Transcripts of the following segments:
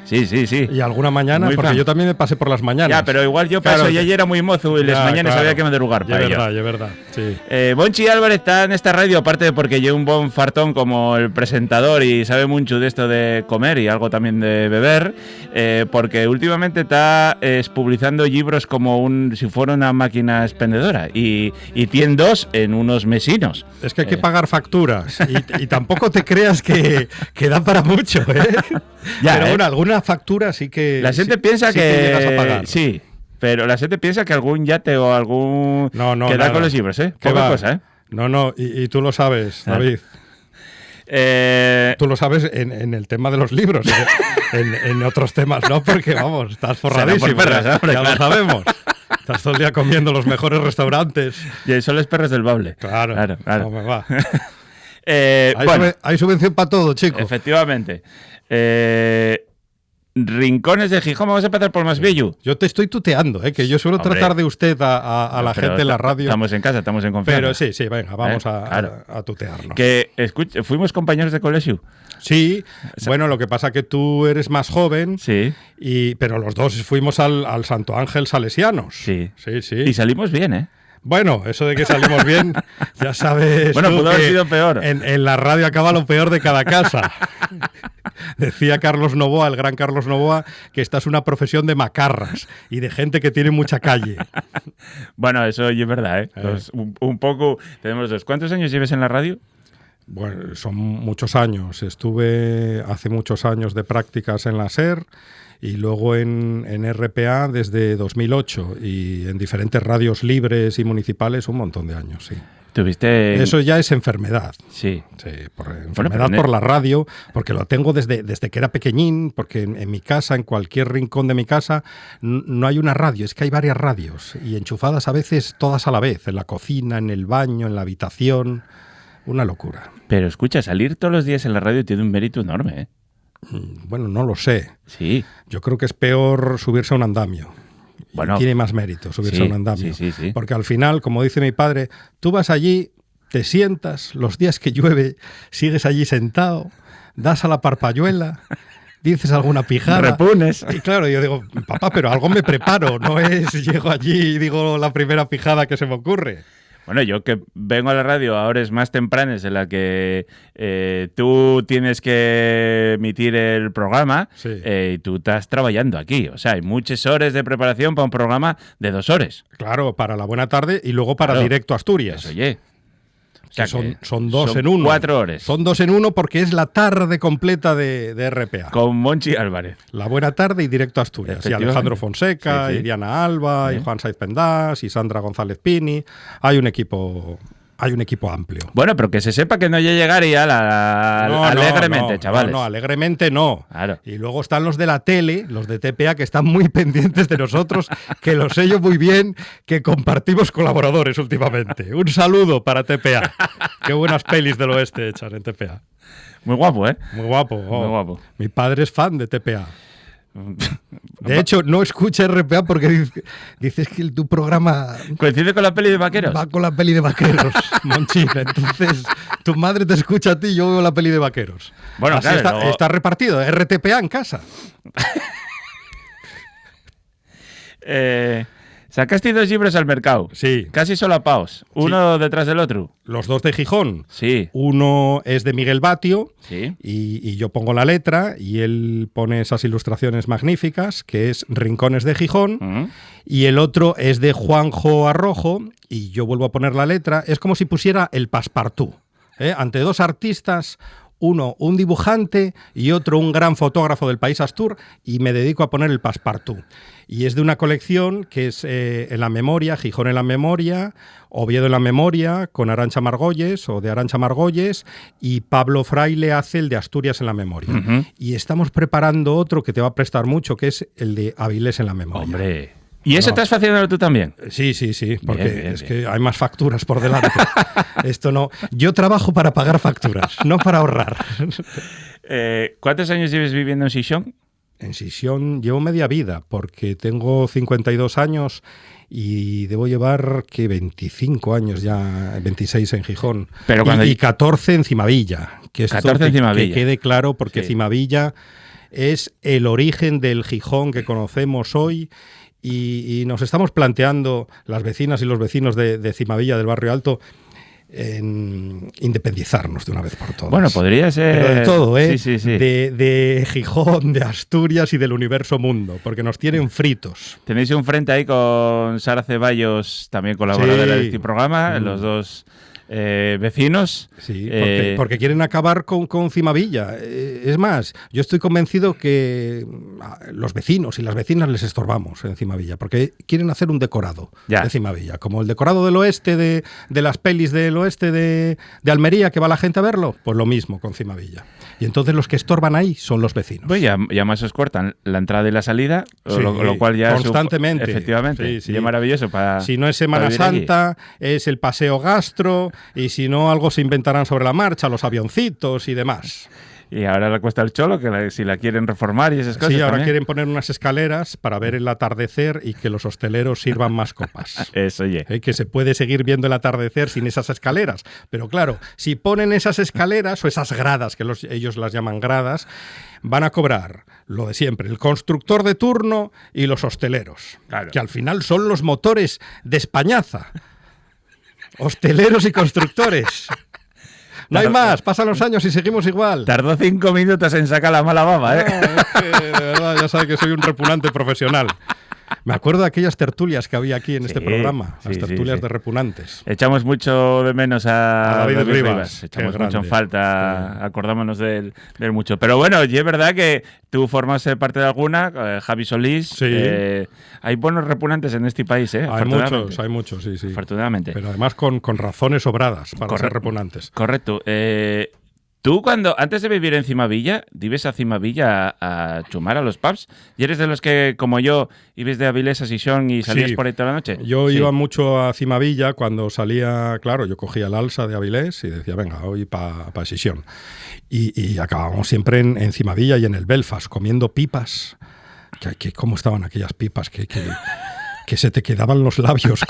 Sí. Y alguna mañana, muy porque fan. yo también me pasé por las mañanas. Ya, pero igual yo paso, ya era muy mozo y las mañanas había que madrugar para ello. Es verdad, sí. Bonchi Álvarez está en esta radio, aparte de porque lleva un buen fartón como el presentador y sabe mucho de esto de comer y algo también de beber, porque últimamente está publicando libros como si fuera una máquina expendedora y tiene dos en unos mesinos. Es que hay que pagar facturas y tampoco te creas que da para mucho, ¿eh? Ya, pero bueno, alguna factura sí que la gente piensa que llegas a pagar. Sí, pero la gente piensa que algún yate o algún que da con los libros, poca cosa, No, y tú lo sabes, David. Tú lo sabes en el tema de los libros, en otros temas no, porque vamos, estás forradísimo, por perras, hombre, ya lo sabemos. Estás todo el día comiendo los mejores restaurantes. Y son los perros del Bable. Claro. No me va. Hay subvención para todo, chico. Efectivamente. Rincones de Gijón, vamos a empezar por el más bello. Yo te estoy tuteando, que yo suelo tratar de usted a la gente en la radio. Estamos en casa, estamos en confianza. Pero sí, venga, vamos a tutearnos. Que fuimos compañeros de colegio. Sí, bueno, lo que pasa que tú eres más joven, sí, pero los dos fuimos al Santo Ángel Salesianos. Sí. Y salimos bien, Bueno, eso de que salimos bien, ya sabes. Bueno, pudo haber sido peor. En la radio acaba lo peor de cada casa. Decía Carlos Novoa, el gran Carlos Novoa, que esta es una profesión de macarras y de gente que tiene mucha calle. Bueno, eso es verdad, un poco. Tenemos dos. ¿Cuántos años lleves en la radio? Bueno, son muchos años. Estuve hace muchos años de prácticas en la SER y luego en RPA desde 2008 y en diferentes radios libres y municipales un montón de años, sí. Eso ya es enfermedad. Sí. Enfermedad por la radio, porque lo tengo desde que era pequeñín, porque en mi casa, en cualquier rincón de mi casa, no hay una radio, es que hay varias radios y enchufadas a veces todas a la vez, en la cocina, en el baño, en la habitación. Una locura. Pero escucha, salir todos los días en la radio tiene un mérito enorme, Bueno, no lo sé. Sí. Yo creo que es peor subirse a un andamio. Bueno, tiene más mérito subirse a un andamio. Sí. Porque al final, como dice mi padre, tú vas allí, te sientas, los días que llueve, sigues allí sentado, das a la parpalluela, dices alguna pijada. Repunes. Y claro, yo digo, papá, pero algo me preparo, no es llego allí y digo la primera pijada que se me ocurre. Bueno, yo que vengo a la radio a horas más tempranas en la que tú tienes que emitir el programa y tú estás trabajando aquí. O sea, hay muchas horas de preparación para un programa de 2 horas. Claro, para la buena tarde y luego para Directo Asturias. Oye. O sea, son dos en uno. 4 horas. Son 2 en 1 porque es la tarde completa de RPA. Con Monchi Álvarez. La buena tarde y Directo Asturias. Y Alejandro Fonseca, y Diana Alba, y Juan Saiz Pendás, y Sandra González Pini. Hay un equipo amplio. Bueno, pero que se sepa que no hay que llegar ya alegremente, chavales. No, alegremente no. Claro. Y luego están los de la tele, los de TPA, que están muy pendientes de nosotros, que lo sé yo muy bien, que compartimos colaboradores últimamente. Un saludo para TPA. Qué buenas pelis del oeste echan en TPA. Muy guapo, Muy guapo. Muy guapo. Mi padre es fan de TPA. De hecho, no escucha RPA porque dices que tu programa coincide con la peli de vaqueros. Va con la peli de vaqueros, Monchín. Entonces, tu madre te escucha a ti y yo veo la peli de vaqueros. Bueno, así claro, está repartido, RTPA en casa. Sacaste 2 libros al mercado. Sí. Casi solapaos. Uno detrás del otro. Los 2 de Gijón. Sí. Uno es de Miguel Batio. Sí. Y yo pongo la letra y él pone esas ilustraciones magníficas, que es Rincones de Gijón. Y el otro es de Juanjo Arrojo y yo vuelvo a poner la letra. Es como si pusiera el Passepartout. Ante 2 artistas, uno un dibujante y otro un gran fotógrafo del país Astur, y me dedico a poner el Passepartout. Y es de una colección que es En la memoria, Gijón en la memoria, Oviedo en la memoria, con Arantxa Margolles o de Arantxa Margolles, y Pablo Fraile hace el de Asturias en la memoria. Y estamos preparando otro que te va a prestar mucho, que es el de Avilés en la memoria. ¡Hombre! ¿Y eso estás haciendo tú también? Sí, porque bien. Que hay más facturas por delante. Esto no. Yo trabajo para pagar facturas, no para ahorrar. ¿Cuántos años lleves viviendo en Xixón? En Xixón llevo media vida, porque tengo 52 años y debo llevar, 25 años ya, 26 en Gijón. Pero y 14 en Cimavilla. Que 14 en Cimavilla. Que quede claro, porque Cimavilla es el origen del Gijón que conocemos hoy. Y nos estamos planteando, las vecinas y los vecinos de Cimavilla, del Barrio Alto, en independizarnos de una vez por todas. Bueno, podría ser... Pero de todo, ¿eh? Sí. De Gijón, de Asturias y del universo mundo, porque nos tienen fritos. Tenéis un frente ahí con Sara Ceballos, también colaboradora de este programa, los dos vecinos. Sí, porque quieren acabar con Cimavilla. Es más, yo estoy convencido que los vecinos y las vecinas les estorbamos en Cimavilla, porque quieren hacer un decorado de Cimavilla, como el decorado del oeste de las pelis del oeste de Almería, que va la gente a verlo, pues lo mismo con Cimavilla. Y entonces los que estorban ahí son los vecinos. Pues ya más os cortan la entrada y la salida, lo cual ya constantemente. Efectivamente, sí. Es maravilloso para... Si no es Semana Santa, es el paseo gastro, y si no, algo se inventarán sobre la marcha, los avioncitos y demás. Y ahora la Cuesta del Cholo, que si la quieren reformar y esas cosas. Sí, ahora también quieren poner unas escaleras para ver el atardecer y que los hosteleros sirvan más copas. Eso, oye. Que se puede seguir viendo el atardecer sin esas escaleras. Pero claro, si ponen esas escaleras o esas gradas, que ellos las llaman gradas, van a cobrar lo de siempre, el constructor de turno y los hosteleros, que al final son los motores de Españaza. Hosteleros y constructores. No hay más, pasan los años y seguimos igual. Tardó 5 minutos en sacar la mala baba, ¿eh? No, es que, de verdad, ya sabe que soy un repugnante profesional. Me acuerdo de aquellas tertulias que había aquí en este programa, las tertulias de repugnantes. Echamos mucho de menos a David Rivas. Echamos mucho en falta, acordámonos de él mucho. Pero bueno, y es verdad que tú formas parte de alguna, Javi Solís. Sí. Hay buenos repugnantes en este país, ¿eh? Hay muchos, sí. Afortunadamente. Pero además con razones sobradas para ser repugnantes. Correcto. Tú antes de vivir en Cimavilla, ibas a Cimavilla a chumar a los pubs, y eres de los que, como yo, ibas de Avilés a Sison y salías por ahí toda la noche. Yo iba mucho a Cimavilla cuando salía, claro, yo cogía el alsa de Avilés y decía, venga, hoy para Sison. Y acabábamos siempre en Cimavilla y en el Belfast, comiendo pipas. ¿Cómo estaban aquellas pipas? Que se te quedaban los labios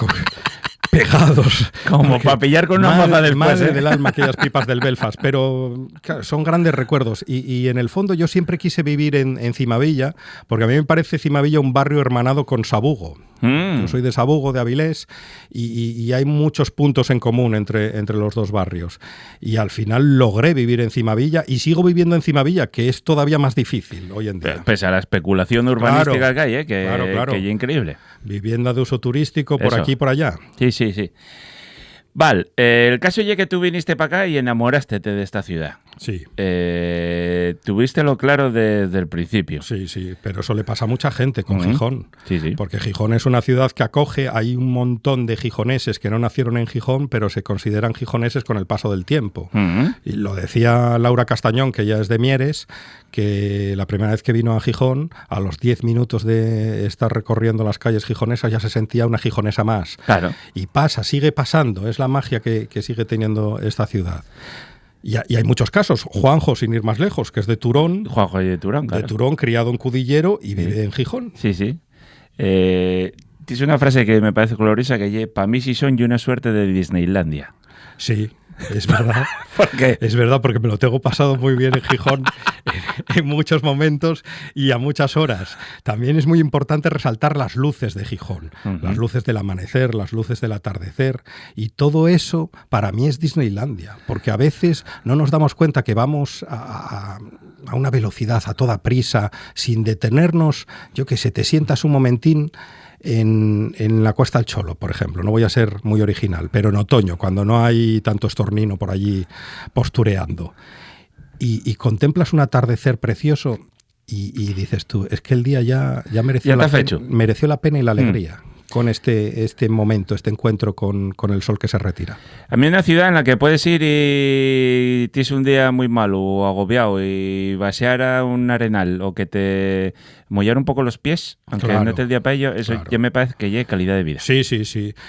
pegados. Como para pillar con una moza después. Madre del alma, aquellas pipas del Belfast. Pero claro, son grandes recuerdos. Y en el fondo yo siempre quise vivir en Cimavilla, porque a mí me parece Cimavilla un barrio hermanado con Sabugo. Yo soy de Sabugo, de Avilés, y hay muchos puntos en común entre los dos barrios. Y al final logré vivir en Cimavilla y sigo viviendo en Cimavilla, que es todavía más difícil hoy en día. Pese a la especulación urbanística que hay, que es increíble. Vivienda de uso turístico por aquí y por allá. Sí. Vale, el caso es que tú viniste para acá y enamoraste de esta ciudad. Sí. Tuvístelo claro desde el principio. Sí, pero eso le pasa a mucha gente con Gijón. Sí. Porque Gijón es una ciudad que acoge, hay un montón de gijoneses que no nacieron en Gijón, pero se consideran gijoneses con el paso del tiempo. Y lo decía Laura Castañón, que ya es de Mieres, que la primera vez que vino a Gijón, a los 10 minutos de estar recorriendo las calles gijonesas, ya se sentía una gijonesa más. Claro. Y sigue pasando, es la magia que sigue teniendo esta ciudad. Y hay muchos casos. Juanjo, sin ir más lejos, que es de Turón. Juanjo de Turón, claro. De Turón, criado en Cudillero y vive en Gijón. Sí. Tienes una frase que me parece gloriosa, que para mí sí son y una suerte de Disneylandia. Sí. Es verdad. ¿Por qué? Es verdad, porque me lo tengo pasado muy bien en Gijón en muchos momentos y a muchas horas. También es muy importante resaltar las luces de Gijón, las luces del amanecer, las luces del atardecer, y todo eso para mí es Disneylandia, porque a veces no nos damos cuenta que vamos a una velocidad, a toda prisa, sin detenernos. Yo que sé, te sientas un momentín en la Cuesta del Cholo, por ejemplo. No voy a ser muy original, pero en otoño, cuando no hay tanto estornino por allí postureando, y contemplas un atardecer precioso y dices tú, es que el día ya mereció la pena y la alegría. Con este momento, este encuentro con el sol que se retira. A mí una ciudad en la que puedes ir y tienes un día muy malo o agobiado y vaciar a un arenal o que te mollar un poco los pies, aunque no te el día para ello, eso ya me parece que ya es calidad de vida. Sí.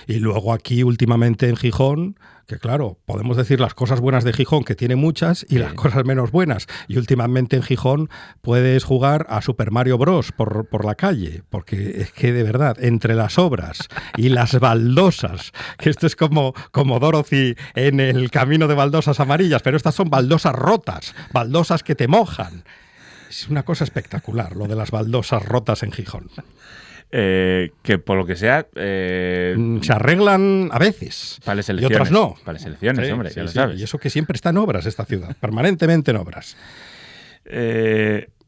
Y luego aquí últimamente en Gijón, que claro, podemos decir las cosas buenas de Gijón, que tiene muchas, y las cosas menos buenas. Y últimamente en Gijón puedes jugar a Super Mario Bros. Por la calle, porque es que de verdad, entre las obras y las baldosas, que esto es como Dorothy en el camino de baldosas amarillas, pero estas son baldosas rotas, baldosas que te mojan. Es una cosa espectacular, lo de las baldosas rotas en Gijón. Que por lo que sea... se arreglan a veces. Para las y elecciones. otras no. Para las elecciones, Sí, hombre, sí, ya lo sí. sabes. Y eso que siempre está en obras esta ciudad, permanentemente en obras.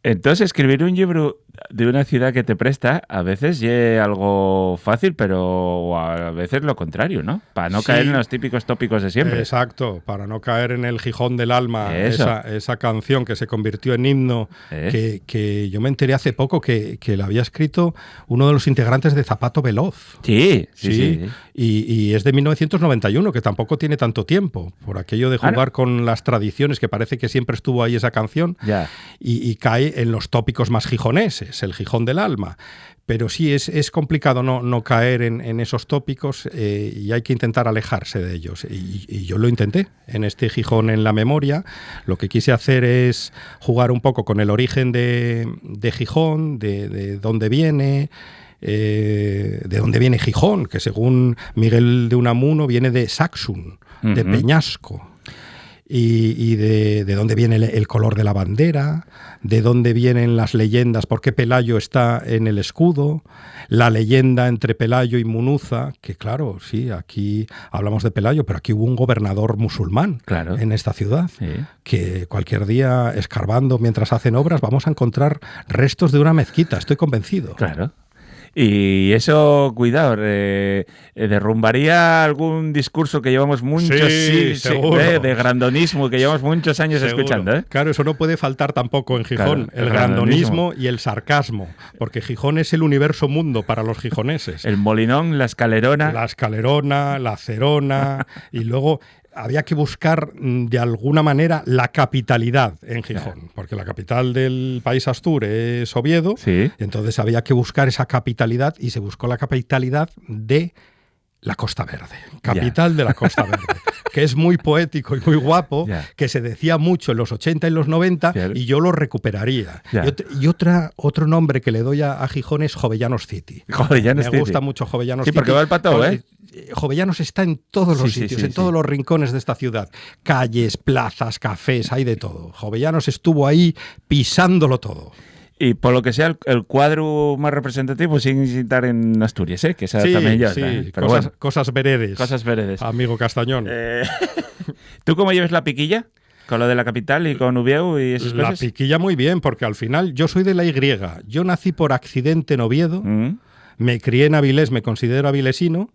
Entonces, escribir un libro de una ciudad que te presta a veces es algo fácil, pero a veces lo contrario, ¿no? Para no caer en los típicos tópicos de siempre. Exacto, para no caer en el Gijón del alma, Eso. esa canción que se convirtió en himno, que yo me enteré hace poco que la había escrito uno de los integrantes de Zapato Veloz. Sí. Y es de 1991, que tampoco tiene tanto tiempo, por aquello de jugar con las tradiciones, que parece que siempre estuvo ahí esa canción, Ya. y cae en los tópicos más gijoneses, el Gijón del alma. Pero sí, es complicado no caer en esos tópicos y hay que intentar alejarse de ellos. Y yo lo intenté en este Gijón en la memoria. Lo que quise hacer es jugar un poco con el origen de Gijón, de dónde viene... de dónde viene Gijón, que según Miguel de Unamuno viene de Saxum, de Peñasco. Y de dónde viene el color de la bandera, de dónde vienen las leyendas, por qué Pelayo está en el escudo, la leyenda entre Pelayo y Munuza, que claro, sí, aquí hablamos de Pelayo, pero aquí hubo un gobernador musulmán en esta ciudad, que cualquier día, escarbando mientras hacen obras, vamos a encontrar restos de una mezquita, estoy convencido. Claro. Y eso, cuidado, derrumbaría algún discurso que llevamos muchos de grandonismo, que llevamos muchos años escuchando. Claro, eso no puede faltar tampoco en Gijón, claro, el grandonismo y el sarcasmo, porque Gijón es el universo mundo para los gijoneses. El molinón, la escalerona. La escalerona, la cerona, y luego... había que buscar de alguna manera la capitalidad en Gijón, porque la capital del país Astur es Oviedo, entonces había que buscar esa capitalidad y se buscó la capitalidad de la Costa Verde, capital de la Costa Verde, que es muy poético y muy guapo, que se decía mucho en los 80 y los 90 y yo lo recuperaría. Y otro nombre que le doy a Gijón es Jovellanos City. Me gusta mucho Jovellanos City. Sí, porque va el pato, Jovellanos está en todos los sitios, en todos los rincones de esta ciudad. Calles, plazas, cafés, hay de todo. Jovellanos estuvo ahí pisándolo todo. Y por lo que sea, el cuadro más representativo sin estar en Asturias, que esa también ya está. Pero cosas veredes. Cosas veredes. Amigo Castañón. ¿Tú cómo lleves la piquilla? ¿Con lo de la capital y con Ubieu y esas cosas? La piquilla muy bien, porque al final yo soy de la Y. Yo nací por accidente en Oviedo, me crié en Avilés, me considero avilesino,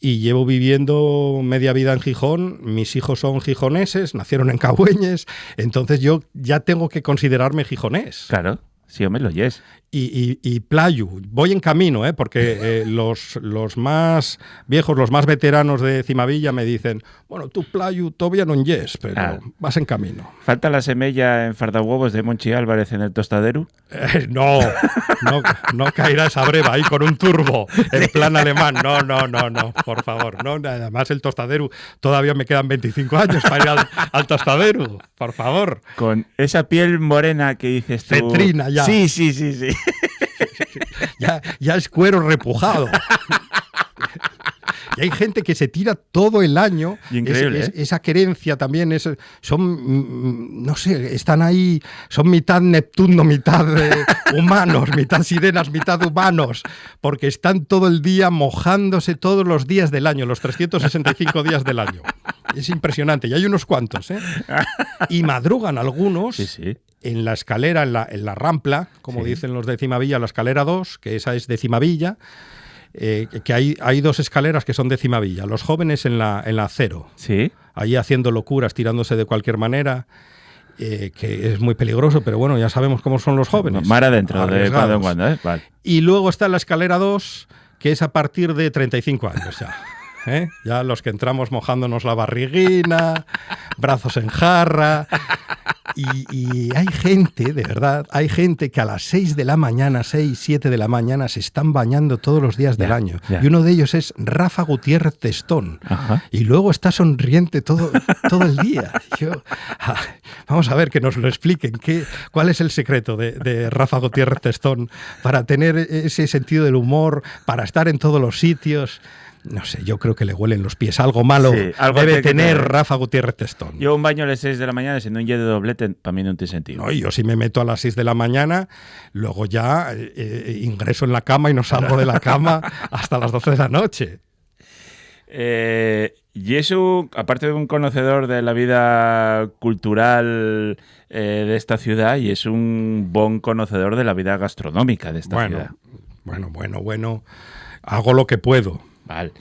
y llevo viviendo media vida en Gijón. Mis hijos son gijoneses, nacieron en Cabueñes, entonces yo ya tengo que considerarme gijonés. Claro, sí, hombre, lo yes. Y Playu, voy en camino, porque los más viejos, los más veteranos de Cimavilla me dicen, bueno, tú Playu todavía no yes, pero vas en camino. ¿Falta la semilla en fardahuevos de Monchi Álvarez en el tostadero? No caerá esa breva ahí con un turbo en plan alemán. No, por favor. No, además el tostadero, todavía me quedan 25 años para ir al tostadero, por favor. Con esa piel morena que dices tú. Cetrina ya. Sí. Ya es cuero repujado. Y hay gente que se tira todo el año. Increíble, esa querencia también son, no sé, están ahí, son mitad Neptuno, mitad humanos, mitad sirenas, mitad humanos, porque están todo el día mojándose todos los días del año, los 365 días del año. Es impresionante, y hay unos cuantos, y madrugan algunos. Sí. En la escalera, en la rampla, como dicen los de Cimavilla, la escalera 2, que esa es de Cimavilla, que hay dos escaleras que son de Cimavilla. Los jóvenes en la 0. Sí. Ahí haciendo locuras, tirándose de cualquier manera, que es muy peligroso, pero bueno, ya sabemos cómo son los jóvenes. Mar adentro, de cuando en cuando, Vale. Y luego está la escalera 2, que es a partir de 35 años ya. Ya los que entramos mojándonos la barriguina, brazos en jarra. Y hay gente, de verdad, hay gente que a las 6 de la mañana, 6, 7 de la mañana, se están bañando todos los días del año. Y uno de ellos es Rafa Gutiérrez Testón. Y luego está sonriente todo el día. Vamos a ver que nos lo expliquen. ¿Cuál es el secreto de Rafa Gutiérrez Testón para tener ese sentido del humor, para estar en todos los sitios? No sé, yo creo que le huelen los pies. Algo malo algo debe tener Rafa Gutiérrez Testón. Yo un baño a las 6 de la mañana, si no un jet de doblete, para mí no tiene sentido. No, yo si me meto a las 6 de la mañana, luego ya ingreso en la cama y no salgo de la cama hasta las 12 de la noche. Y eso, aparte de un conocedor de la vida cultural de esta ciudad, y es un buen conocedor de la vida gastronómica de esta ciudad. Bueno. Hago lo que puedo. Vale.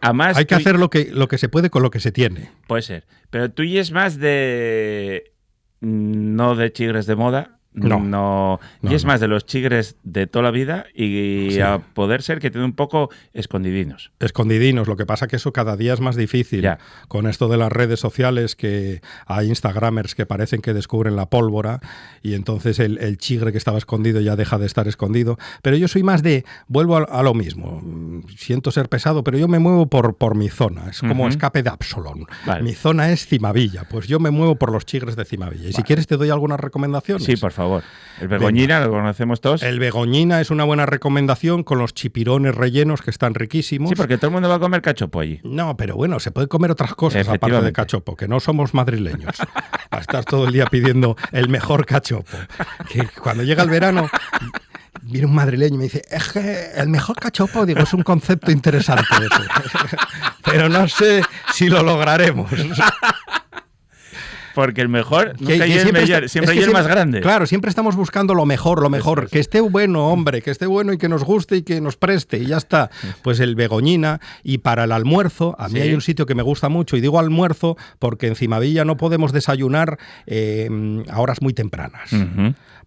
Además, hay que hacer lo que se puede con lo que se tiene. Puede ser. Pero tú y es más de... No de chigres de moda. No. Y es más de los chigres de toda la vida y sí. A poder ser que tiene un poco escondidinos. Escondidinos, lo que pasa que eso cada día es más difícil. Ya. Con esto de las redes sociales, que hay instagramers que parecen que descubren la pólvora y entonces el chigre que estaba escondido ya deja de estar escondido. Pero yo soy más de, vuelvo a lo mismo, siento ser pesado, pero yo me muevo por mi zona, es como escape de Absalón. Vale. Mi zona es Cimavilla, pues yo me muevo por los chigres de Cimavilla. Y si quieres te doy algunas recomendaciones. Sí, por favor. El Begoñina, lo conocemos todos. El Begoñina es una buena recomendación con los chipirones rellenos que están riquísimos. Sí, porque todo el mundo va a comer cachopo allí. No, pero bueno, se puede comer otras cosas aparte de cachopo, que no somos madrileños. A estar todo el día pidiendo el mejor cachopo. Que cuando llega el verano viene un madrileño y me dice, es que el mejor cachopo, digo, es un concepto interesante ese. Pero no sé si lo lograremos. Porque el mejor nunca hay el mejor, siempre hay el más grande. Claro, siempre estamos buscando lo mejor. Eso. Que esté bueno, hombre, que esté bueno y que nos guste y que nos preste y ya está. Pues el Begoñina. Y para el almuerzo, a mí hay un sitio que me gusta mucho, y digo almuerzo porque en Cimavilla no podemos desayunar a horas muy tempranas.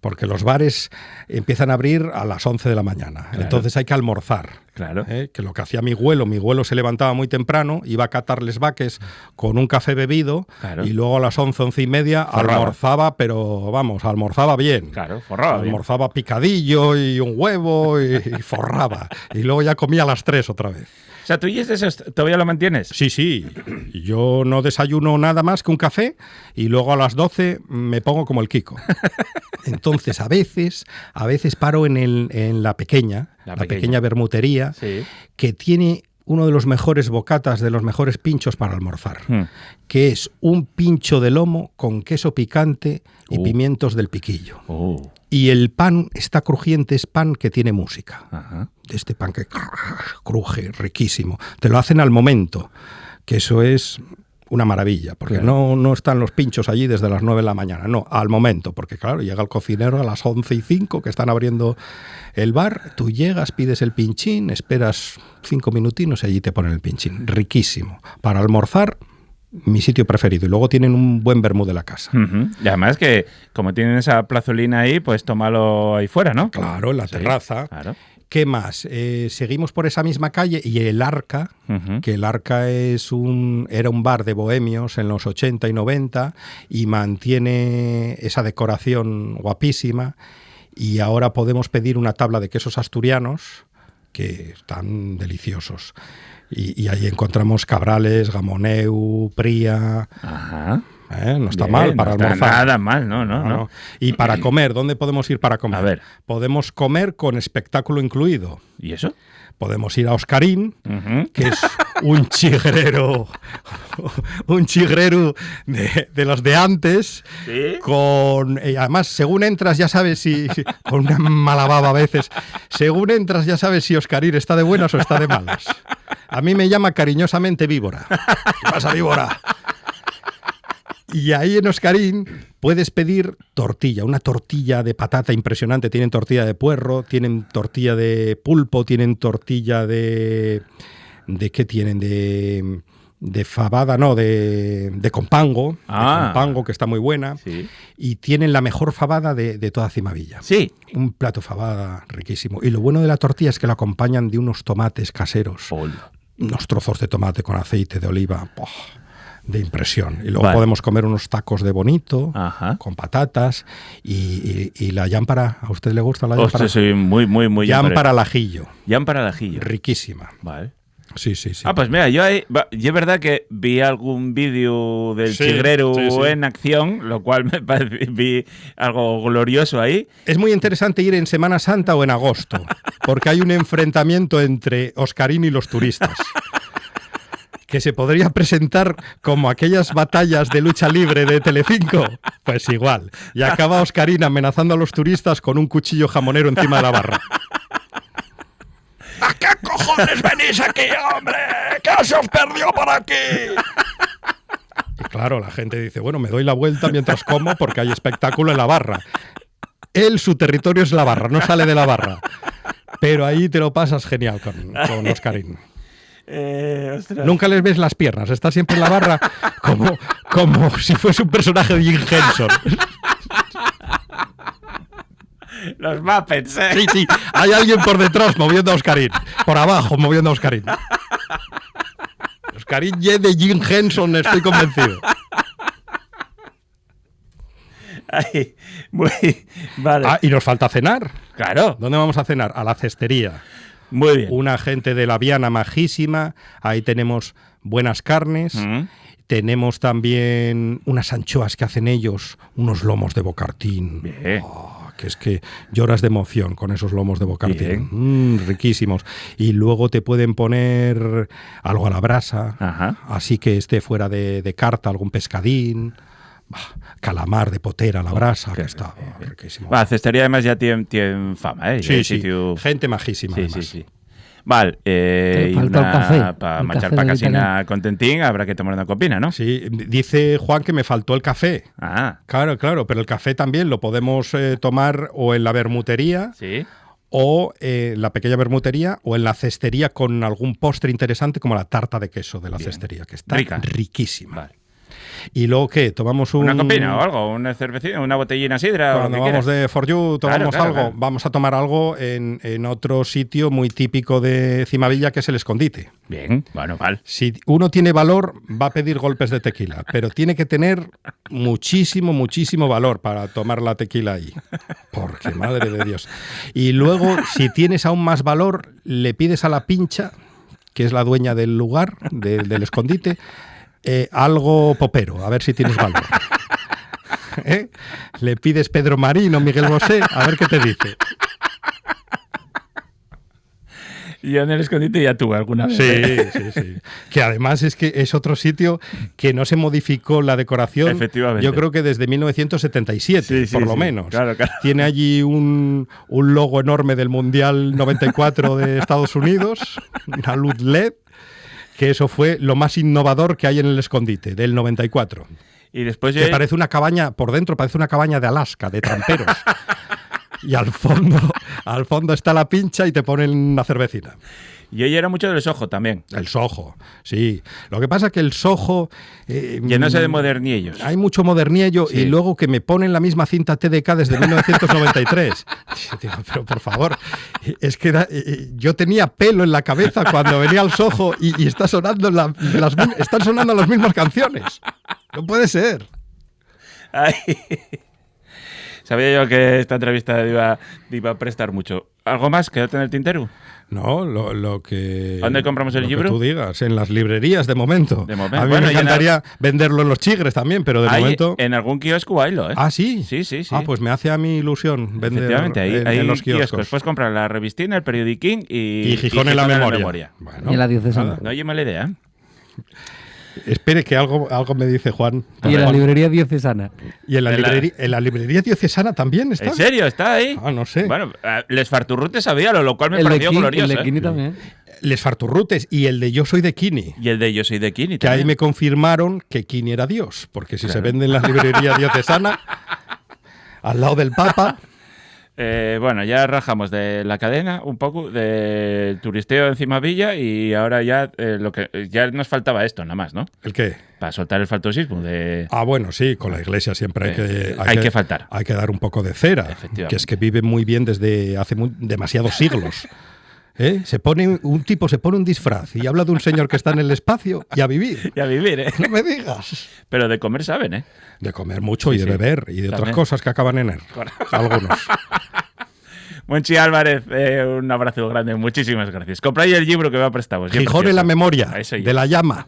Porque los bares empiezan a abrir a las 11 de la mañana. Claro. Entonces hay que almorzar. Claro. Que lo que hacía mi abuelo se levantaba muy temprano, iba a catar les vaques con un café bebido, claro. Y luego a las 11 y media almorzaba, pero vamos, almorzaba bien. Claro, forraba almorzaba bien. Picadillo y un huevo y forraba. Y luego ya comía a las 3 otra vez. O sea, ¿tú y eso todavía lo mantienes? Sí. Yo no desayuno nada más que un café y luego a las 12 me pongo como el Kiko. Entonces, a veces paro en la pequeña vermutería, sí. Que tiene uno de los mejores bocatas, de los mejores pinchos para almorzar, que es un pincho de lomo con queso picante y pimientos del piquillo. Y el pan está crujiente, es pan que tiene música. Ajá. Este pan que cruje, riquísimo. Te lo hacen al momento, que eso es una maravilla, porque claro. no están los pinchos allí desde las 9 de la mañana, no, al momento, porque claro, llega el cocinero a las 11:05, que están abriendo el bar, tú llegas, pides el pinchín, esperas 5 minutinos y allí te ponen el pinchín. Riquísimo. Para almorzar, mi sitio preferido. Y luego tienen un buen vermú de la casa. Y además que, como tienen esa plazolina ahí, pues tómalo ahí fuera, ¿no? Claro, en la terraza. Claro. ¿Qué más? Seguimos por esa misma calle y el Arca, que el Arca era un bar de bohemios en los 80 y 90 y mantiene esa decoración guapísima, y ahora podemos pedir una tabla de quesos asturianos que están deliciosos. Y ahí encontramos cabrales, gamoneu, pría... Ajá. No está mal para almorzar. No está nada mal, no. Y para comer, ¿dónde podemos ir para comer? A ver. Podemos comer con espectáculo incluido. ¿Y eso? Podemos ir a Oscarín, que es un chigrero de los de antes, ¿sí? Además, según entras ya sabes con una mala baba a veces, según entras ya sabes si Oscarín está de buenas o está de malas. A mí me llama cariñosamente Víbora. ¿Qué pasa, Víbora? Y ahí en Oscarín puedes pedir tortilla, una tortilla de patata impresionante. Tienen tortilla de puerro, tienen tortilla de pulpo, tienen tortilla ¿de qué tienen? De fabada, no, de compango. De compango, que está muy buena. Sí. Y tienen la mejor fabada de toda Cimavilla. Sí. Un plato fabada riquísimo. Y lo bueno de la tortilla es que la acompañan de unos tomates caseros. Hola. Unos trozos de tomate con aceite de oliva. ¡Oh! De impresión. Y luego podemos comer unos tacos de bonito, con patatas y la llámpara. ¿A usted le gusta la llámpara? Hostia, soy muy llámpara al ajillo. Llámpara al ajillo. Riquísima. Vale. Sí. Ah, pues mira, yo es verdad que vi algún vídeo del chigrero en acción, lo cual me parece, vi algo glorioso ahí. Es muy interesante ir en Semana Santa o en agosto, porque hay un enfrentamiento entre Oscarín y los turistas, que se podría presentar como aquellas batallas de lucha libre de Telecinco. Pues igual. Y acaba Oscarín amenazando a los turistas con un cuchillo jamonero encima de la barra. ¿A qué cojones venís aquí, hombre? ¿Qué se os perdió por aquí? Y claro, la gente dice, bueno, me doy la vuelta mientras como porque hay espectáculo en la barra. Él, su territorio es la barra, no sale de la barra. Pero ahí te lo pasas genial con Oscarín. Nunca les ves las piernas, está siempre en la barra como si fuese un personaje de Jim Henson. Los Muppets, ¿eh? Sí, hay alguien por detrás moviendo a Oscarín, por abajo moviendo a Oscarín. Oscarín y de Jim Henson, estoy convencido. Ay, vale. Y nos falta cenar. Claro. ¿Dónde vamos a cenar? A la Cestería. Muy bien. Una gente de la Viana majísima. Ahí tenemos buenas carnes. Tenemos también unas anchoas que hacen ellos, unos lomos de bocartín. Bien. Que es que lloras de emoción con esos lomos de bocartín. Riquísimos. Y luego te pueden poner algo a la brasa. Ajá. Así que esté fuera de carta, algún pescadín. Calamar de potera a la brasa, que está riquísimo. Cestería además ya tiene fama, ¿eh? Sí, sitio... gente majísima. Sí. Vale, y falta el café. Para marchar para casina contentín habrá que tomar una copina, ¿no? Sí, dice Juan que me faltó el café. Ah. Claro, pero el café también lo podemos tomar o en la bermutería. Sí. O la pequeña bermutería o en la cestería con algún postre interesante como la tarta de queso de la cestería, que está riquísima. Vale. ¿Y luego qué? ¿Tomamos una copina o algo? ¿Una cervecina? ¿Una botellina sidra? Cuando vamos de For You tomamos algo. Claro. Vamos a tomar algo en otro sitio muy típico de Cimavilla, que es el Escondite. Bien, bueno, vale. Si uno tiene valor, va a pedir golpes de tequila, pero tiene que tener muchísimo valor para tomar la tequila ahí. Porque, madre de Dios. Y luego, si tienes aún más valor, le pides a la Pincha, que es la dueña del lugar, del Escondite, algo popero, a ver si tienes valor. Le pides Pedro Marín o Miguel Bosé, a ver qué te dice. Yo en el Escondite ya tuve alguna vez. Sí. Que además es que es otro sitio que no se modificó la decoración. Efectivamente. Yo creo que desde 1977, por lo menos. Claro. Tiene allí un logo enorme del Mundial 94 de Estados Unidos, una luz LED. Que eso fue lo más innovador que hay en el Escondite, del 94. Y después que parece una cabaña, por dentro parece una cabaña de Alaska, de tramperos. Y al fondo está la Pincha y te ponen una cervecina. Y ella era mucho del Soho también. El Soho, sí. Lo que pasa es que el Soho... llenase de moderniellos. Hay mucho moderniello y luego que me ponen la misma cinta TDK desde 1993. Digo, pero por favor, es que yo tenía pelo en la cabeza cuando venía al Soho y están sonando las mismas canciones. No puede ser. Ay. Sabía yo que esta entrevista iba a prestar mucho. ¿Algo más? ¿Quedarte en el tintero? No, lo que... ¿Dónde compramos el libro? Que tú digas, en las librerías de momento. A mí me encantaría venderlo en los Chigres también, pero de momento... En algún kiosco haylo, ¿eh? ¿Ah, sí? Sí. Ah, pues me hace a mí ilusión vender en los kioscos. Puedes comprar la revistina, el periodiquín y Gijón en la memoria. Bueno, y la diocesana. No oye mala idea. Espere, que algo me dice Juan. Y en la librería diocesana. ¿Y en la librería diocesana también está? ¿En serio? ¿Está ahí? Ah, no sé. Bueno, Les Farturrutes sabía, lo cual me pareció glorioso. El de Kini también. Les Farturrutes y el de Yo soy de Kini. Y el de Yo soy de Kini que también. Ahí me confirmaron que Kini era Dios, porque si se vende en la librería diocesana, al lado del Papa... Bueno, ya rajamos de la cadena un poco, del turisteo en Cimavilla y ahora ya ya nos faltaba esto nada más, ¿no? ¿El qué? Para soltar el faltosismo de... Ah, bueno, sí, con la iglesia siempre hay que faltar. Hay que dar un poco de cera, que es que vive muy bien desde hace demasiados siglos. Un tipo se pone un disfraz y habla de un señor que está en el espacio y a vivir. Y a vivir, ¿eh? No me digas. Pero de comer saben, ¿eh? De comer mucho y de beber y de otras cosas que acaban en él. Algunos. Monchi Álvarez, un abrazo grande, muchísimas gracias. Compráis el libro que me ha prestado. Gijón en la memoria, de la llama.